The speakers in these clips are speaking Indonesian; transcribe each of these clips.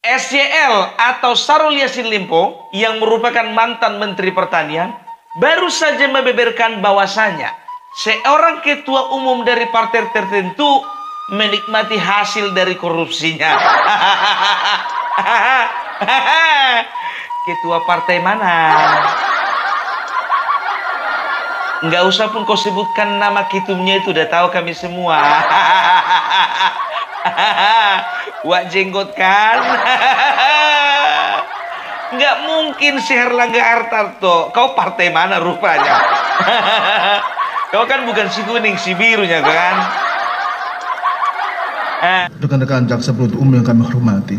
SYL atau Syahrul Yassin Limpo yang merupakan mantan Menteri Pertanian baru saja membeberkan bahwasanya seorang ketua umum dari partai tertentu menikmati hasil dari korupsinya. Ketua partai mana? Nggak usah pun kau sebutkan nama ketumnya, itu udah tahu kami semua. Wak jenggot kan? Nggak mungkin si Herlangga Hartarto. Kau partai mana rupanya? Kau kan bukan si kuning, si birunya kan? Rekan-rekan jaksa penuntut umum yang kami hormati,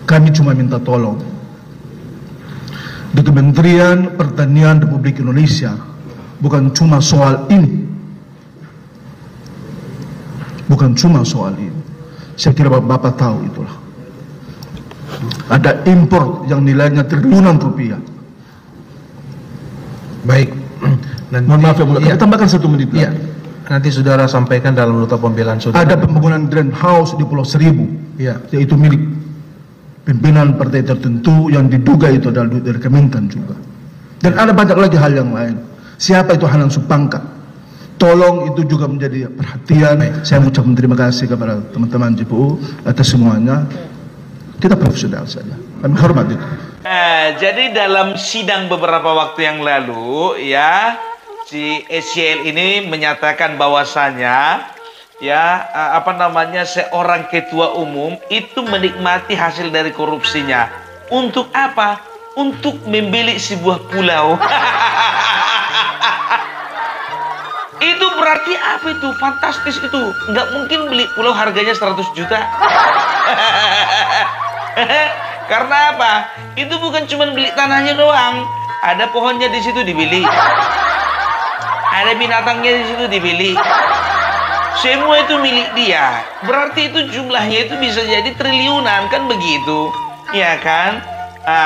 kami cuma minta tolong di Kementerian Pertanian Republik Indonesia, bukan cuma soal ini, bukan cuma soal ini. Saya kira Bapak tahu itulah. Ada impor yang nilainya triliunan rupiah. Baik. Nanti, mohon maaf ya Mulia, kami tambahkan 1 menit. Iya. Nanti saudara sampaikan dalam nota pembelaan saudara. Ada pembangunan drain house di Pulau Seribu, ya, yaitu milik pimpinan partai tertentu yang diduga itu adalah duit dari Kementan juga. Dan ada banyak lagi hal yang lain. Siapa itu Hanang Supangka? Tolong itu juga menjadi perhatian. Saya mengucapkan terima kasih kepada teman-teman JPU atas semuanya. Kita profesional saja. Kami hormat itu. Jadi dalam sidang beberapa waktu yang lalu, ya, si SYL ini menyatakan bahwasanya, ya, seorang ketua umum itu menikmati hasil dari korupsinya. Untuk apa? Untuk membeli sebuah pulau. Itu berarti apa itu? Fantastis itu. Nggak mungkin beli pulau harganya 100 juta. Karena apa? Itu bukan cuma beli tanahnya doang. Ada pohonnya di situ dibeli. Ada binatangnya di situ dibeli. Semua itu milik dia. Berarti itu jumlahnya itu bisa jadi triliunan, kan begitu? Ya kan?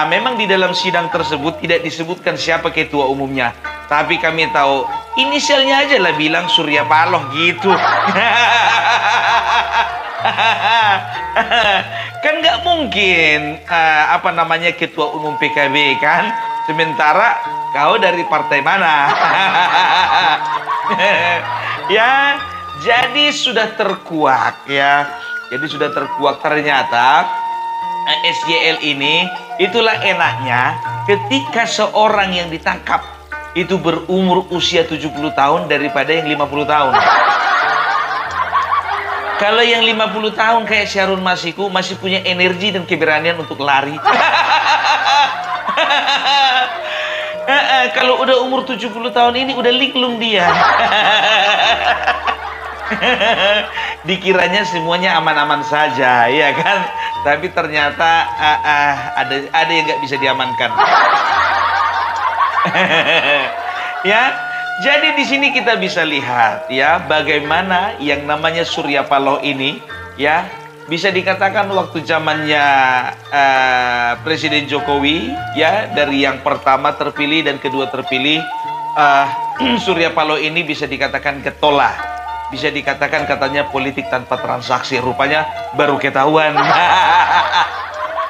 Memang di dalam sidang tersebut tidak disebutkan siapa ketua umumnya. Tapi kami tahu inisialnya aja lah, bilang Surya Paloh gitu. Kan nggak mungkin ketua umum PKB kan, sementara kau dari partai mana? Ya, jadi sudah terkuak ya. Jadi sudah terkuak ternyata SYL ini, itulah enaknya ketika seorang yang ditangkap itu berumur usia 70 tahun daripada yang 50 tahun. Kalau yang 50 tahun kayak Harun Masiku masih punya energi dan keberanian untuk lari. Kalau udah umur 70 tahun ini udah linglung dia. Dikiranya semuanya aman-aman saja, ya kan? Tapi ternyata ada yang nggak bisa diamankan. Ya, jadi di sini kita bisa lihat ya bagaimana yang namanya Surya Paloh ini ya bisa dikatakan waktu zamannya Presiden Jokowi ya, dari yang pertama terpilih dan kedua terpilih, Surya Paloh ini bisa dikatakan getolak, bisa dikatakan katanya politik tanpa transaksi, rupanya baru ketahuan.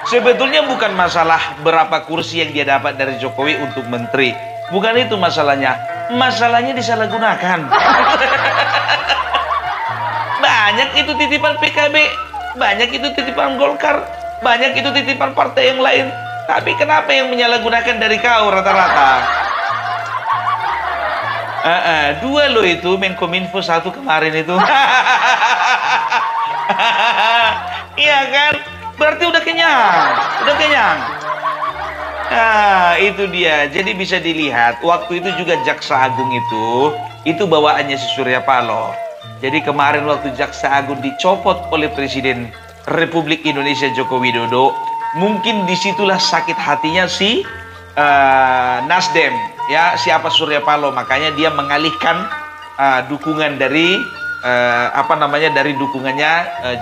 Sebetulnya bukan masalah berapa kursi yang dia dapat dari Jokowi untuk menteri. Bukan itu masalahnya. Masalahnya disalahgunakan. Banyak itu titipan PKB. Banyak itu titipan Golkar. Banyak itu titipan partai yang lain. Tapi kenapa yang menyalahgunakan dari kau rata-rata? Dua lo itu, Menkominfo satu kemarin itu. Iya kan? Berarti udah kenyang, udah kenyang. Itu dia. Jadi bisa dilihat waktu itu juga Jaksa Agung itu bawaannya si Surya Paloh. Jadi kemarin waktu Jaksa Agung dicopot oleh Presiden Republik Indonesia Joko Widodo, mungkin disitulah sakit hatinya si Nasdem, ya, siapa Surya Paloh. Makanya dia mengalihkan dukungan dari dari dukungannya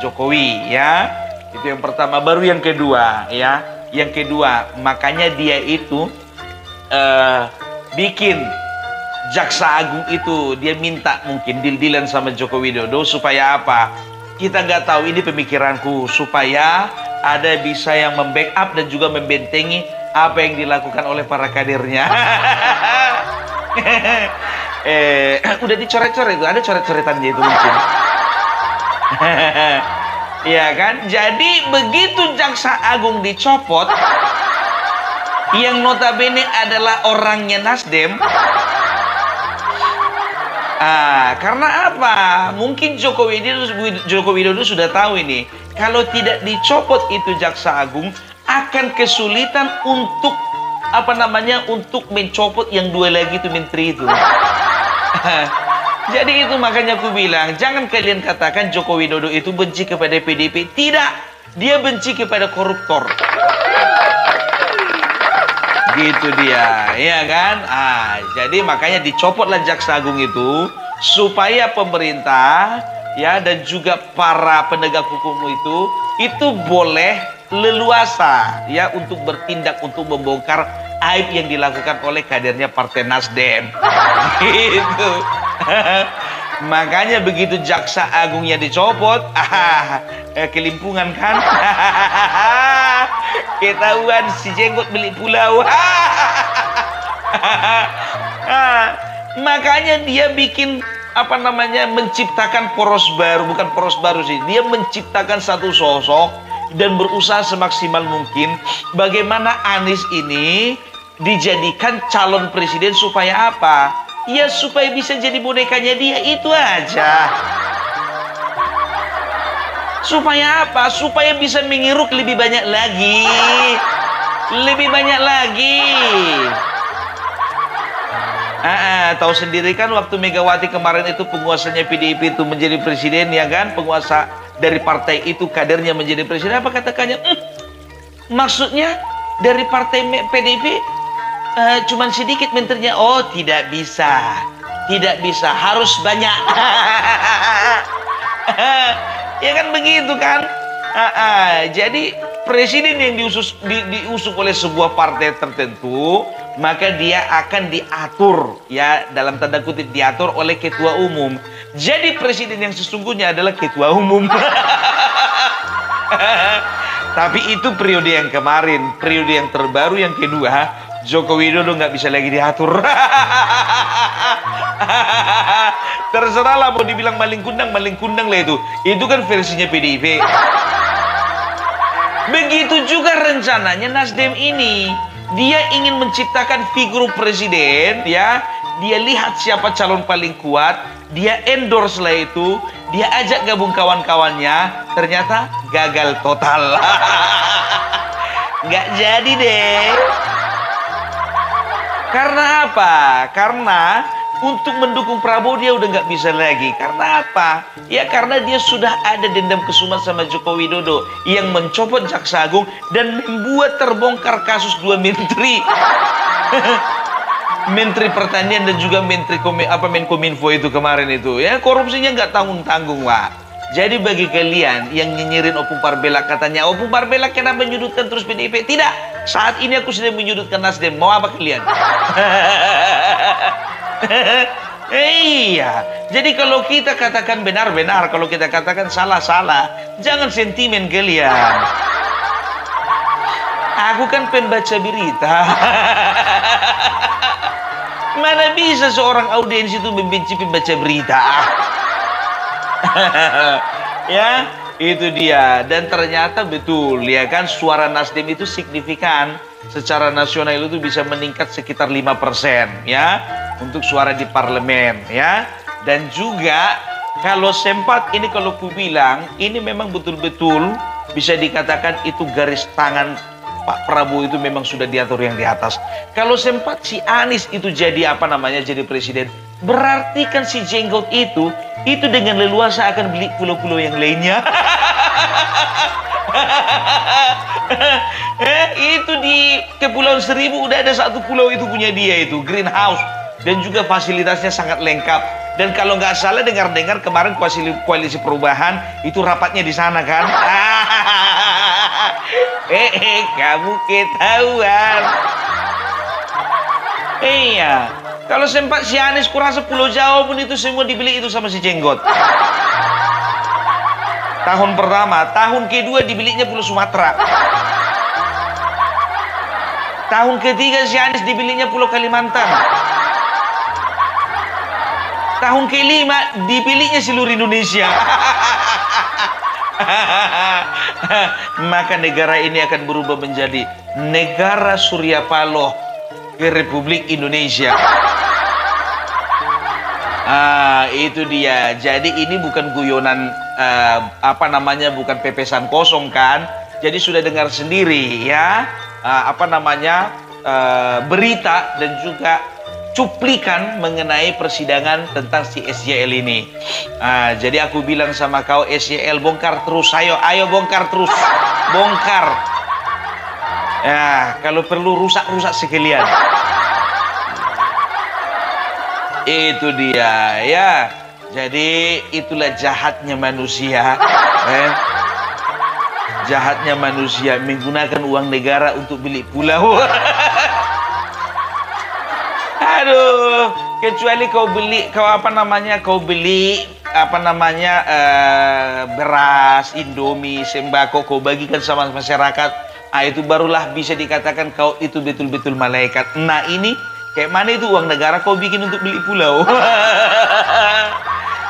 Jokowi, ya. Itu yang pertama. Baru yang kedua, ya. Yang kedua, makanya dia itu bikin Jaksa Agung itu, dia minta mungkin deal-dealan sama Joko Widodo supaya apa? Kita nggak tahu, ini pemikiranku, supaya ada bisa yang membackup dan juga membentengi apa yang dilakukan oleh para kadernya. Udah dicoret-coret itu, ada coret-coretannya itu mungkin. Ya kan? Jadi begitu Jaksa Agung dicopot, yang notabene adalah orangnya Nasdem. Karena apa? Mungkin Joko Widodo sudah tahu ini. Kalau tidak dicopot itu Jaksa Agung, akan kesulitan untuk untuk mencopot yang dua lagi itu menteri itu. Jadi itu makanya aku bilang, jangan kalian katakan Joko Widodo itu benci kepada PDIP. Tidak, dia benci kepada koruptor. Gitu dia, ya kan? Jadi makanya dicopotlah Jaksa Agung itu supaya pemerintah ya dan juga para penegak hukum itu boleh leluasa ya untuk bertindak untuk membongkar aib yang dilakukan oleh kadernya Partai Nasdem. Gitu. Makanya begitu Jaksa Agungnya dicopot, kelimpungan kan? Ketahuan si Jenggot beli pulau. Makanya dia bikin menciptakan poros baru, bukan poros baru sih. Dia menciptakan satu sosok dan berusaha semaksimal mungkin bagaimana Anies ini dijadikan calon presiden supaya apa? Ya supaya bisa jadi bonekanya dia, itu aja. Supaya apa? Supaya bisa mengiruk lebih banyak lagi. Lebih banyak lagi. Tahu sendiri kan waktu Megawati kemarin itu penguasanya PDIP itu menjadi presiden, ya kan? Penguasa dari partai itu kadernya menjadi presiden. Apa katakannya? Maksudnya dari partai PDIP cuman sedikit menterinya. Oh, tidak bisa. Tidak bisa, harus banyak. Ya kan begitu kan? Jadi presiden yang diusung oleh sebuah partai tertentu, maka dia akan diatur, ya dalam tanda kutip diatur oleh ketua umum. Jadi presiden yang sesungguhnya adalah ketua umum. Tapi itu periode yang kemarin. Periode yang terbaru yang kedua, Joko Widodo nggak bisa lagi diatur. Terserahlah mau dibilang maling kundang lah itu. Itu kan versinya PDIP. Begitu juga rencananya Nasdem ini. Dia ingin menciptakan figur presiden, ya. Dia lihat siapa calon paling kuat, dia endorse lah itu, dia ajak gabung kawan-kawannya, ternyata gagal total. Nggak jadi deh. Karena apa? Karena untuk mendukung Prabowo dia udah nggak bisa lagi. Karena apa? Ya karena dia sudah ada dendam kesumat sama Joko Widodo yang mencopot Jaksa Agung dan membuat terbongkar kasus dua menteri. Menteri Pertanian dan juga Menteri Menkominfo itu kemarin itu. Ya korupsinya nggak tanggung-tanggung, Pak. Jadi bagi kalian yang nyinyirin Opung Parbela, katanya Opung Parbela kenapa menyudutkan terus PDIP? Tidak, saat ini aku sedang menyudutkan Nasdem. Mau apa kalian? Iya, jadi kalau kita katakan benar-benar, kalau kita katakan salah-salah, jangan sentimen kalian. Aku kan pembaca berita. Mana bisa seorang audiens itu membenci pembaca berita? Ya, itu dia. Dan ternyata betul, ya kan, suara Nasdem itu signifikan. Secara nasional itu bisa meningkat sekitar 5%, ya, untuk suara di parlemen, ya. Dan juga kalau sempat ini, kalau ku bilang ini memang betul-betul bisa dikatakan itu garis tangan Pak Prabowo itu memang sudah diatur yang di atas. Kalau sempat si Anies itu jadi jadi presiden, berarti kan si Jenggot itu dengan leluasa akan beli pulau-pulau yang lainnya. Itu di Kepulauan Seribu udah ada satu pulau itu punya dia itu, greenhouse, dan juga fasilitasnya sangat lengkap. Dan kalau nggak salah dengar-dengar kemarin koalisi perubahan itu rapatnya di sana kan? Kamu ketahuan. Iya, kalau sempat si Anies kurasa Pulau Jawa pun itu semua dibeli itu sama si Jenggot. Tahun pertama, tahun kedua dibelinya Pulau Sumatera. Tahun ketiga si Anies dibelinya Pulau Kalimantan. Tahun kelima dipilihnya seluruh Indonesia. Maka negara ini akan berubah menjadi negara Surya Paloh ke Republik Indonesia. Itu dia. Jadi ini bukan guyonan bukan pepesan kosong kan. Jadi sudah dengar sendiri ya berita dan juga cuplikan mengenai persidangan tentang si SYL ini. Jadi aku bilang sama kau, SYL bongkar terus, ayo bongkar terus, bongkar. Ya, kalau perlu rusak sekalian. Itu dia ya. Jadi itulah jahatnya manusia. Jahatnya manusia menggunakan uang negara untuk beli pulau. Aduh, kecuali kau beli beras, Indomie, sembako kau bagikan sama masyarakat. Itu barulah bisa dikatakan kau itu betul-betul malaikat. Nah ini kayak mana itu uang negara kau bikin untuk beli pulau?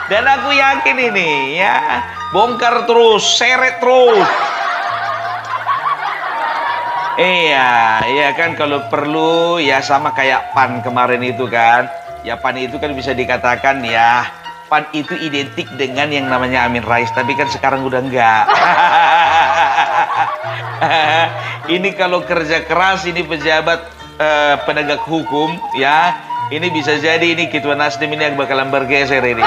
Dan aku yakin ini ya, bongkar terus, seret terus. Iya kan, kalau perlu ya sama kayak PAN kemarin itu kan. Ya PAN itu kan bisa dikatakan ya, PAN itu identik dengan yang namanya Amin Rais, tapi kan sekarang udah enggak. Ini kalau kerja keras ini pejabat penegak hukum ya, ini bisa jadi ini Ketua Nasdem ini yang bakalan bergeser ini.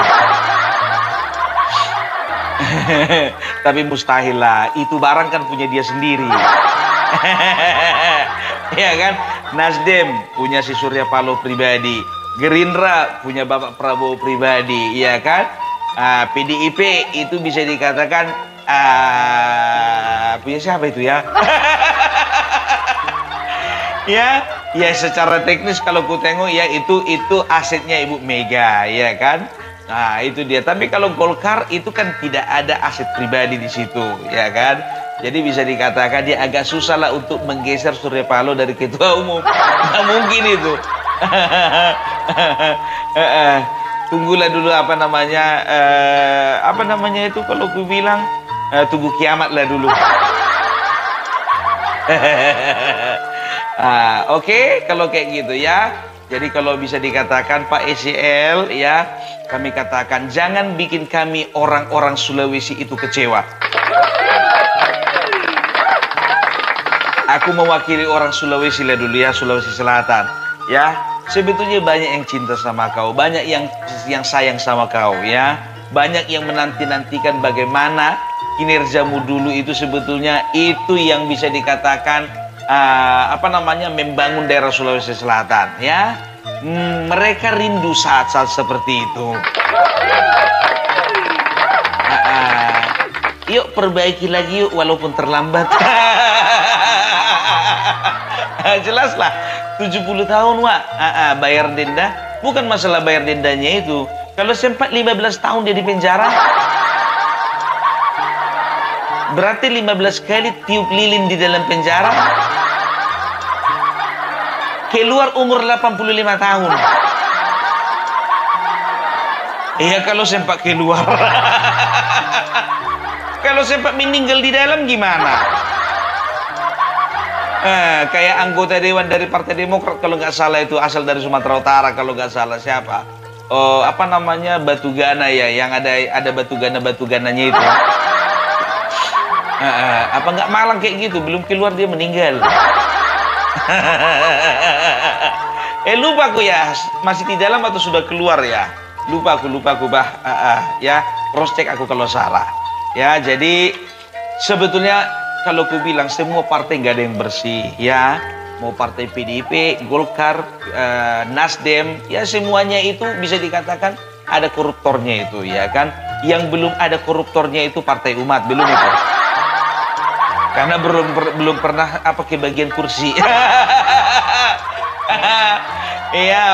Tapi mustahil lah, itu barang kan punya dia sendiri. Ya kan, Nasdem punya si Surya Paloh pribadi, Gerindra punya Bapak Prabowo pribadi, ya kan. PDIP itu bisa dikatakan punya siapa itu ya? Ya secara teknis kalau ku tengok ya itu asetnya Ibu Mega, ya kan. Nah itu dia. Tapi kalau Golkar itu kan tidak ada aset pribadi di situ, ya kan. Jadi bisa dikatakan dia agak susah lah untuk menggeser Surya Paloh dari ketua umum. Nggak mungkin itu. Tunggulah dulu itu kalau ku bilang tunggu kiamat lah dulu. Oke, kalau kayak gitu ya. Jadi kalau bisa dikatakan Pak SYL ya, kami katakan jangan bikin kami orang-orang Sulawesi itu kecewa. Aku mewakili orang Sulawesi lah dulu ya, Sulawesi Selatan ya. Sebetulnya banyak yang cinta sama kau, banyak yang sayang sama kau ya. Banyak yang menanti-nantikan bagaimana kinerjamu dulu itu sebetulnya itu yang bisa dikatakan membangun daerah Sulawesi Selatan ya. Mereka rindu saat-saat seperti itu. Yuk perbaiki lagi yuk, walaupun terlambat. Jelaslah 70 tahun Wak, bayar denda. Bukan masalah bayar dendanya itu. Kalau sempat 15 tahun dia di penjara, berarti 15 kali tiup lilin di dalam penjara. Keluar umur 85 tahun. Iya kalau sempat keluar. Kalau sempat meninggal di dalam gimana? Kayak anggota dewan dari Partai Demokrat kalau nggak salah itu asal dari Sumatera Utara, kalau nggak salah siapa? Batugana ya, yang ada batugananya itu. Apa nggak malang kayak gitu, belum keluar dia meninggal. Lupa aku ya, masih di dalam atau sudah keluar ya? Lupa aku ya, cross check aku kalau salah. Ya, jadi sebetulnya kalau aku bilang semua partai nggak ada yang bersih ya. Mau partai PDIP, Golkar, Nasdem, ya semuanya itu bisa dikatakan ada koruptornya itu ya kan. Yang belum ada koruptornya itu Partai Umat, belum itu. Karena belum pernah kebagian kursi. Iya,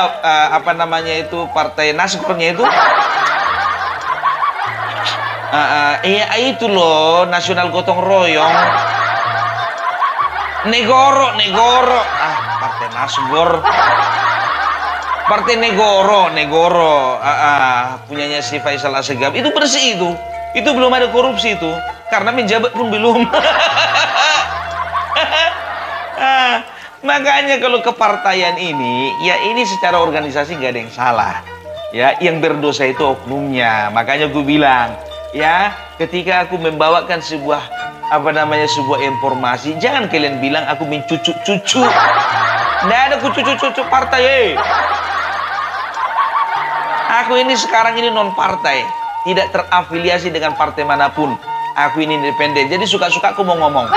Partai Nasgornya itu. Iya itu loh, nasional gotong royong. Negoro. Partai Nasgor. Partai Negoro. Punyanya si Faisal Assegaf. Itu bersih itu. Itu belum ada korupsi itu. Karena menjabat pun belum. Makanya kalau kepartaian ini, ya ini secara organisasi nggak ada yang salah. Ya, yang berdosa itu oknumnya. Makanya gue bilang, ya, ketika aku membawakan sebuah informasi, jangan kalian bilang aku mencucuk-cucuk. Nggak ada cucuk-cucuk partai. Aku ini sekarang ini non partai, tidak terafiliasi dengan partai manapun. Aku ini independen, jadi suka-suka aku mau ngomong.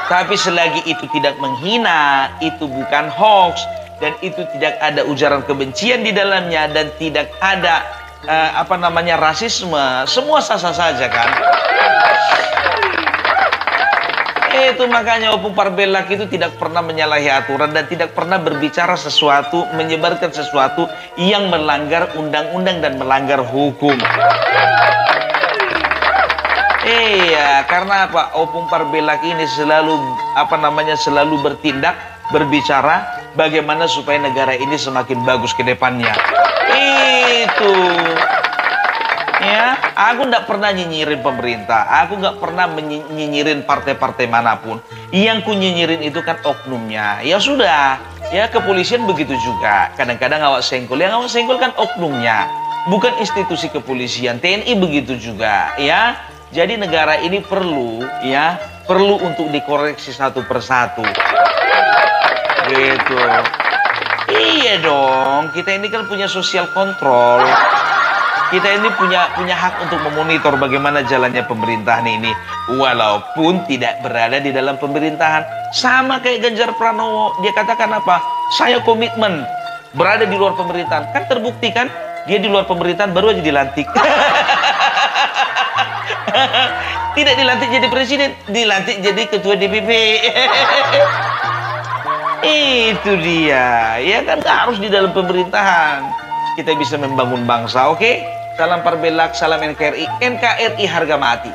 Tapi selagi itu tidak menghina, itu bukan hoax, dan itu tidak ada ujaran kebencian di dalamnya, dan tidak ada rasisme, semua sah-sah saja kan. Itu makanya Opung Parbelak itu tidak pernah menyalahi aturan dan tidak pernah berbicara sesuatu, menyebarkan sesuatu yang melanggar undang-undang dan melanggar hukum. Iya, karena apa? Opung Parbelak ini selalu selalu bertindak, berbicara bagaimana supaya negara ini semakin bagus ke depannya. Itu. Ya, aku nggak pernah nyinyirin pemerintah, aku nggak pernah nyinyirin partai-partai manapun. Yang ku nyinyirin itu kan oknumnya. Ya sudah, ya kepolisian begitu juga. Kadang-kadang awak senggol, yang awak senggol kan oknumnya, bukan institusi kepolisian. TNI begitu juga, ya. Jadi negara ini perlu untuk dikoreksi satu persatu. Gitu. Iya dong, kita ini kan punya social control. Kita ini punya hak untuk memonitor bagaimana jalannya pemerintahan ini, walaupun tidak berada di dalam pemerintahan. Sama kayak Ganjar Pranowo, dia katakan apa? Saya komitmen berada di luar pemerintahan. Kan terbukti kan, dia di luar pemerintahan baru aja dilantik. Tidak dilantik jadi presiden, dilantik jadi ketua DPP. Itu dia, ya kan harus di dalam pemerintahan kita bisa membangun bangsa, oke? Salam Parbelak, salam NKRI, NKRI harga mati.